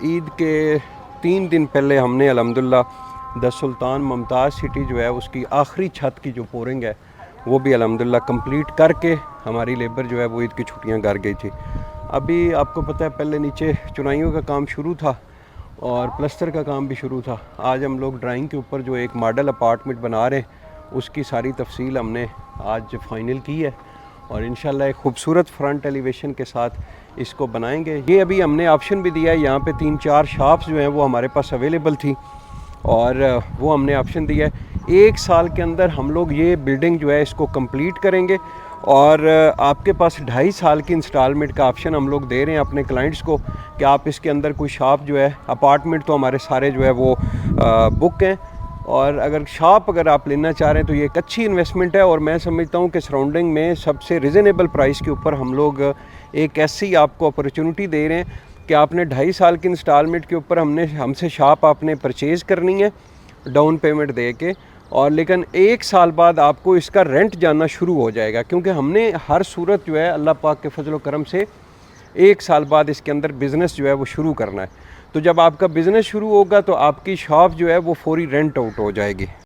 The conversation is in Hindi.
ईद के 3 दिन पहले हमने अल्हम्दुलिल्लाह द सुल्तान मुमताज़ सिटी जो है उसकी आखिरी छत की जो पोरिंग है वो भी अल्हम्दुलिल्लाह कंप्लीट करके हमारी लेबर जो है वो ईद की छुट्टियां कर गई थी। अभी आपको पता है पहले नीचे चुनाइयों का काम शुरू था और प्लस्तर का काम भी शुरू था। आज हम लोग ड्राइंग के ऊपर जो एक मॉडल अपार्टमेंट बना रहे हैं उसकी सारी तफसील हमने आज फाइनल की है और इंशाल्लाह एक खूबसूरत फ्रंट एलिवेशन के साथ इसको बनाएंगे। ये अभी हमने ऑप्शन भी दिया है, यहाँ पे 3-4 शॉप्स जो हैं वो हमारे पास अवेलेबल थी और वो हमने ऑप्शन दिया है 1 साल के अंदर हम लोग ये बिल्डिंग जो है इसको कंप्लीट करेंगे और आपके पास 2.5 साल की इंस्टॉलमेंट का ऑप्शन हम लोग दे रहे हैं अपने क्लाइंट्स को कि आप इसके अंदर कोई शॉप जो है, अपार्टमेंट तो हमारे सारे जो है वो बुक हैं और अगर आप लेना चाह रहे हैं तो ये एक अच्छी इन्वेस्टमेंट है और मैं समझता हूँ कि सराउंडिंग में सबसे रिजनेबल प्राइस के ऊपर हम लोग एक ऐसी आपको अपॉर्चुनिटी दे रहे हैं कि आपने 2.5 साल की इंस्टॉलमेंट के ऊपर हमसे शॉप आपने परचेज़ करनी है डाउन पेमेंट दे के और लेकिन 1 साल बाद आपको इसका रेंट जानना शुरू हो जाएगा क्योंकि हमने हर सूरत जो है अल्लाह पाक के फजल करम से 1 साल बाद इसके अंदर बिज़नेस जो है वो शुरू करना है। तो जब आपका बिज़नेस शुरू होगा तो आपकी शॉप जो है वो फौरी रेंट आउट हो जाएगी।